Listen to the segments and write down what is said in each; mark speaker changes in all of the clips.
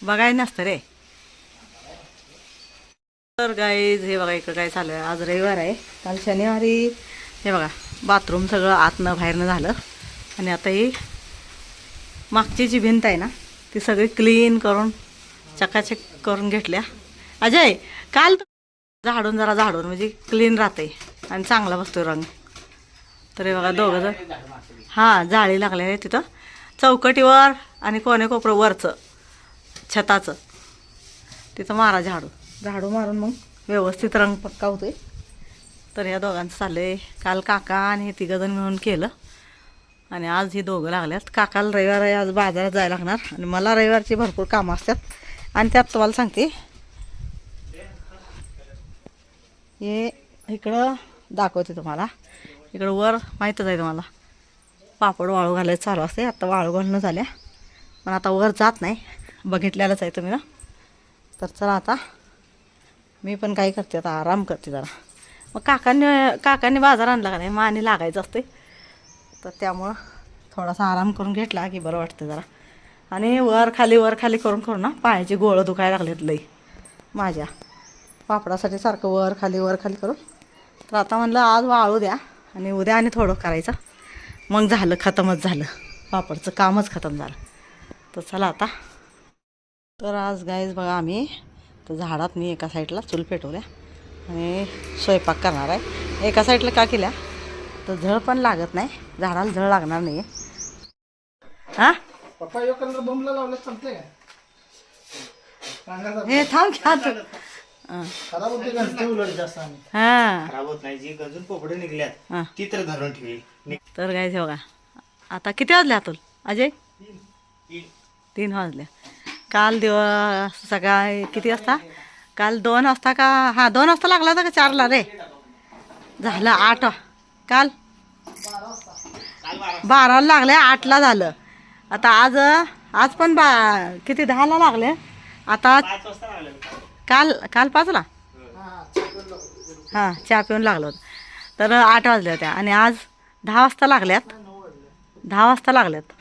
Speaker 1: बघाय नसतं रे. तर गाईज हे बघा इकडं काय चालू आहे. आज रविवार आहे, काल शनिवारी हे बघा बाथरूम सगळं आतनं बाहेरनं झालं. आणि आता ही मागची जी भिंत आहे ना ती सगळी क्लीन करून चकाचक करून घेतल्या. अजय काल झाडून जरा झाडून म्हणजे क्लीन राहते आणि चांगला बसतो रंग. तर हे बघा दोघं जण हां जाळी लागले आहे तिथं चौकटीवर आणि कोणे कोपरं वरचं छताचं तिथं मारा झाडू झाडू मारून मग व्यवस्थित रंग पक्का होतोय. तर ह्या दोघांचं चाललं आहे. काल काका आणि हे तिघंजण मिळून केलं आणि आज ही दोघं लागल्यात. काकाला रविवार आहे, आज बाजारात जायला लागणार आणि मला रविवारची भरपूर कामं असतात. आणि त्यात तुम्हाला सांगते हे इकडं दाखवते तुम्हाला. इकडं वर माहीतच आहे तुम्हाला पापड वाळू घालायचं चालू असते. आता वाळू घालणं झाल्या पण आता वर जात नाही, बघितलेलंच आहे तुम्ही ना. तर चला आता मी पण काय करते, आता आराम करते जरा. मग काकांनी बाजार आणला का नाही मग आणि लागायचं असते. तर त्यामुळं थोडासा आराम करून घेतला की बरं वाटतं जरा. आणि वर खाली करून ना पायाची गोळं दुखायला लागलेत लई माझ्या पापडासाठी सारखं वर खाली करून. तर आता म्हणलं आज वाळू द्या आणि उद्या आणि थोडं करायचं, मग झालं खतमच झालं, पापडचं कामच खतम झालं. तर चला आता. तर आज गाईज बघा आम्ही तर झाडात मी एका साईडला चूल पेटवल्या आणि स्वयंपाक करणार आहे. एका साईडला का केल्या तर झळ पण लागत नाही, झाडाला झळ लागणार नाही आहे. हां हे थांब घ्या
Speaker 2: खराब होते गंजते उलट जास्त आणि
Speaker 1: हां
Speaker 2: खराब होत नाही. जी गंजून पोपडे निघल्यात
Speaker 1: हां.
Speaker 2: ती तर धरून ठेवी.
Speaker 1: तर गाईज बघा आता किती वाजले अतुल अजय? 3 वाजले. काल दिवस सकाळी किती वाजता? काल 2 वाजता का 2 वाजता लागला होता का 4ला रे? झालं 8. काल 12ला लागले, 8ला झालं. आता आज पण किती 10ला लागले. आता काल 5ला हां चहा पिऊन लागलो होतं. तर 8 वाजल्या होत्या आणि आज 10 वाजता लागल्यात. 10 वाजता लागल्यात.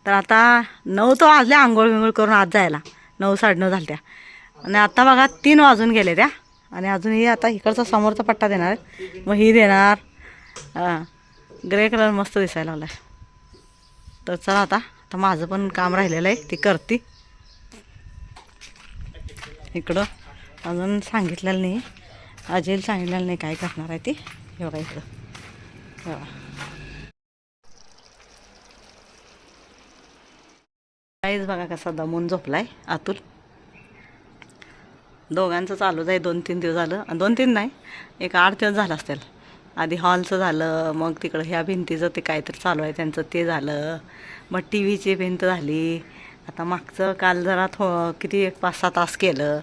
Speaker 1: तर आता 9 तर वाजल्या आंघोळ करून आज जायला. 9 साडेनऊ झाल्या त्या. आणि आता बघा 3 वाजून गेले त्या. आणि अजूनही आता इकडचा समोरचा पट्टा देणार, मग ही देणार. ग्रे कलर मस्त दिसायला लागला. तर चला आता माझं पण काम राहिलेलं आहे ती करते. इकडं अजून सांगितलेलं नाही, अजयला सांगितलेलं नाही काय करणार आहे ती. हे बघा इकडं बघा काहीच बघा कसा दमून झोपलाय अतुल. दोघांचं चालूच आहे 2-3 दिवस झालं. 2-3 नाही, एक 8 दिवस झालं असतील. आधी हॉलचं झालं, मग तिकडं ह्या भिंतीचं ते काहीतरी चालू आहे त्यांचं ते झालं, मग टी व्हीची भिंत झाली. आता मागचं काल जरा किती 5-6 तास केलं.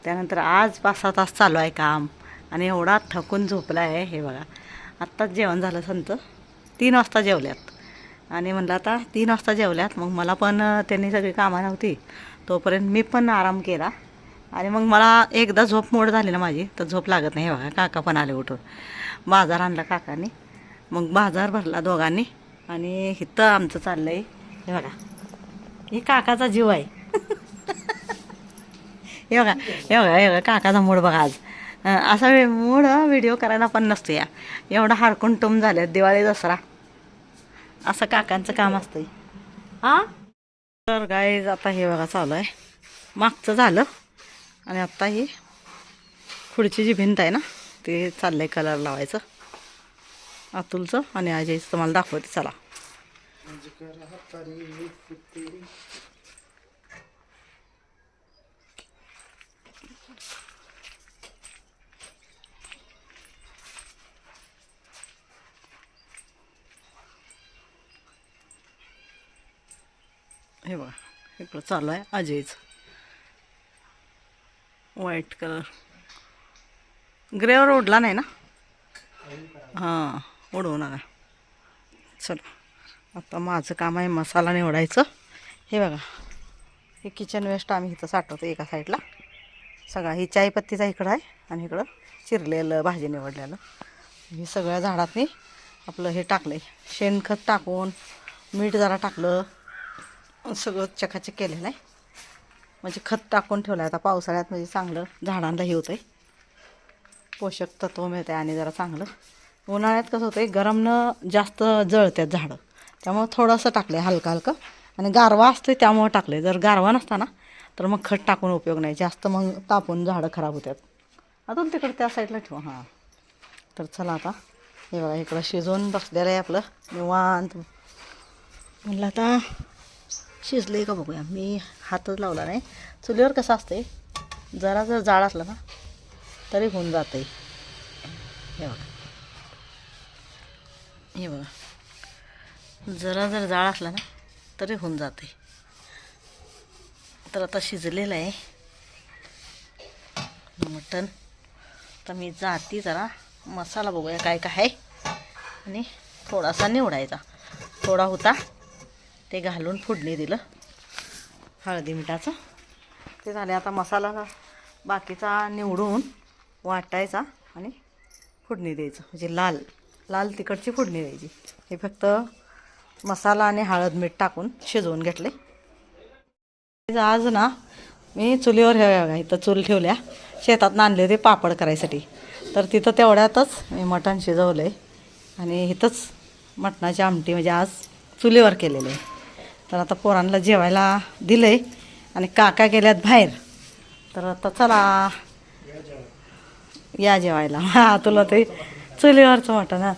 Speaker 1: त्यानंतर आज 5-6 तास चालू आहे काम. आणि एवढा थकून झोपला आहे. हे बघा आत्ताच जेवण झालं संत 3 वाजता जेवल्यात. आणि म्हणलं आता 3 वाजता जेवल्यात, मग मला पण त्यांनी सगळी कामं नव्हती तोपर्यंत मी पण आराम केला. आणि मग मला एकदा झोप मोड झाली ना माझी तर झोप लागत नाही. हे बघा काका पण आले उठून. बाजार आणला काकांनी, मग बाजार भरला दोघांनी. आणि इथं आमचं चाललं आहे हे बघा, ही काकाचा जीव आहे. हे बघा काकाचा मूड बघा आज. असा मूड व्हिडिओ करायला पण नसतो या. एवढा हरकून टुम झाले दिवाळी दसरा असं काकांचं काम असतं. हां तर गाईज आता हे बघा चालू आहे. मागचं झालं आणि आत्ता ही पुढची जी भिंत आहे ना ते चाललं आहे कलर लावायचं. अतुलचं आणि अजयचं तुम्हाला दाखवते चला. हे बघा इकडं चालू आहे अजयचं व्हाईट कलर. ग्रेवर उडला नाही ना? हां उडवू नका. चला आता माझं काम आहे मसाला निवडायचं. हे बघा हे किचन वेस्ट आम्ही इथं साठवतो एका साईडला सगळा. ही चायपत्तीचा इकडं आहे आणि इकडं चिरलेलं भाजी निवडलेलं. हे सगळ्या झाडात मी आपलं हे टाकलं आहे शेणखत टाकून मीठ जरा टाकलं, सगळं चकाचक केलेलं आहे. म्हणजे खत टाकून ठेवलं आहे आता पावसाळ्यात, म्हणजे चांगलं झाडांना हे होतं आहे, पोषक तत्व मिळते आणि जरा चांगलं. उन्हाळ्यात कसं होतं आहे, गरमनं जास्त जळतात झाडं, त्यामुळं थोडंसं टाकलं आहे हलकं हलकं. आणि गारवा असतो त्यामुळं टाकलं आहे. जर गारवा नसता ना तर मग खत टाकून उपयोग नाही, जास्त मग तापून झाडं खराब होतात. अजून तिकडे त्या साईडला ठेवा. हां, तर चला आता हे बघा इकडं शिजवून बसलेलं आहे आपलं निवांत. म्हणलं आता शिजले का बघूया. मी हातच लावला नाही. चुलीवर कसं असते, जरा जर जाळ असलं ना तरी होऊन जातं. हे बघा, हे बघा, जरा जर जाळ असला ना तरी होऊन जाते. तर आता शिजलेलं आहे मटण. तर मी जाती जरा मसाला बघूया काय काय आहे, आणि थोडासा निवडायचा. थोडा होता ते घालून फोडणी दिलं हळदी मिठाचं. ते झाले. आता मसाला बाकीचा निवडून वाटायचा आणि फोडणी द्यायचं, म्हणजे लाल लाल तिखटची फोडणी द्यायची. हे फक्त मसाला आणि हळद मीठ टाकून शिजवून घेतले. आज ना मी चुलीवर हे इथं चूल ठेवल्या, शेतात आणले होते पापड करायसाठी. तर तिथं तेवढ्यातच मी मटण शिजवलं आहे आणि इथंच मटणाची आमटी म्हणजे आज चुलीवर केलेलं आहे. तर आता पोरांना जेवायला दिलं आहे आणि काका गेल्यात बाहेर. तर आता चला या जेवायला. हां, तुला ते चुलीवरचं मटण. हां,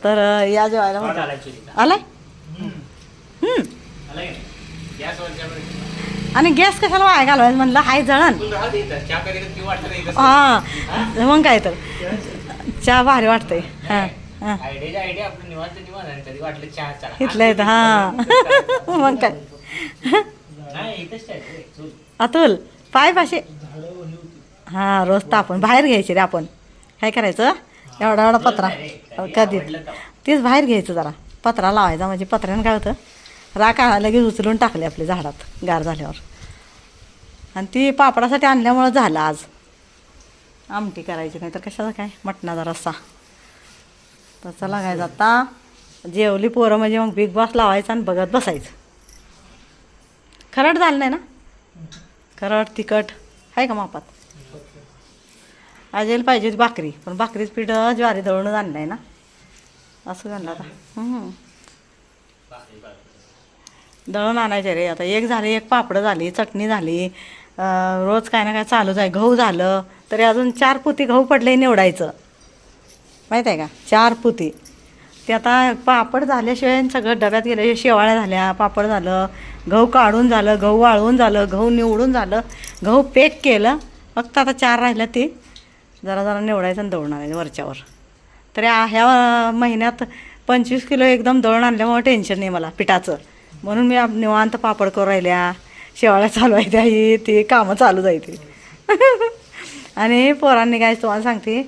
Speaker 1: तर या जेवायला मटण आलाय. आणि गॅस कशाला वाया घालवायचं म्हणलं, हाय जळण. हां, मग काय तर चहा भारी वाटतंय. हां हां, इथलं येतं. हां, मग काय. अतुल पाय पाशे. हां, रोज तापून बाहेर घ्यायचे रे आपण. काय करायचं, एवढा एवढा पत्रा कधी तेच बाहेर घ्यायचं, जरा पत्रा लावायचा. म्हणजे पत्र्यानं काय होतं, राख लगेच उचलून टाकले आपले झाडात गार झाल्यावर. आणि ती पापडासाठी आणल्यामुळं झालं. आज आमटी करायची, नाही तर कशाचा काय मटणाचा रस्सा. तर चला काय, आता जेवली पोरं म्हणजे मग बिग बॉस लावायचं आणि बघत बसायचं. खरड झालं नाही ना, खरड तिखट आहे का मापात. आजेल पाहिजे होती भाकरी, पण भाकरीच पीठ ज्वारी दळूनच आणलं आहे ना, असं झालं आता. दळून आणायचे रे. आता एक झाली, एक पापडं झाली, चटणी झाली, रोज काय ना काय चालूच आहे. गहू झालं तरी अजून 4 पोती गहू पडले निवडायचं, माहीत आहे का, 4 पोती. ते आता पापड झाल्याशिवाय सगळं डब्यात गेलं. शेवाळ्या झाल्या, पापड झालं, गहू काढून झालं, गहू वाळवून झालं, गहू निवडून झालं, गहू पॅक केलं. फक्त आता 4 राहिलं, ते जरा जरा निवडायचं आणि दळून आणायचं वरच्यावर. तरी ह्या महिन्यात 25 किलो एकदम दळून आणल्यामुळे टेन्शन नाही मला पिठाचं. म्हणून मी निवांत पापड करू राहिल्या, शेवाळ्या चालू आहे त्या, ही ती कामं चालू जायची. आणि पोरांनी काय तुम्हाला सांगते,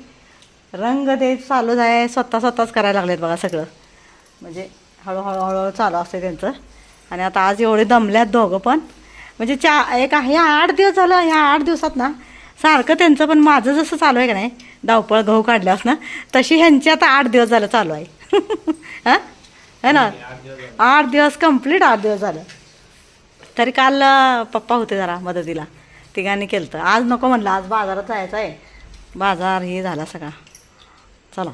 Speaker 1: रंग ते चालूच आहे, स्वतःच करायला लागलेत बघा सगळं. म्हणजे हळूहळू चालू असते त्यांचं. आणि आता आज एवढे दमल्यात दोघं पण. म्हणजे ह्या 8 दिवस झालं, ह्या 8 दिवसात ना सारखं त्यांचं, पण माझं जसं चालू आहे का नाही धावपळ गहू काढल्यास ना, तशी ह्यांची आता 8 दिवस झालं चालू आहे. हां, है ना, 8 दिवस कंप्लीट 8 दिवस झालं. तरी काल पप्पा होते जरा मदतीला, तिघांनी केलं. तर आज नको म्हणलं, आज बाजारात जायचं आहे. बाजार हे झाला सगळा. चला.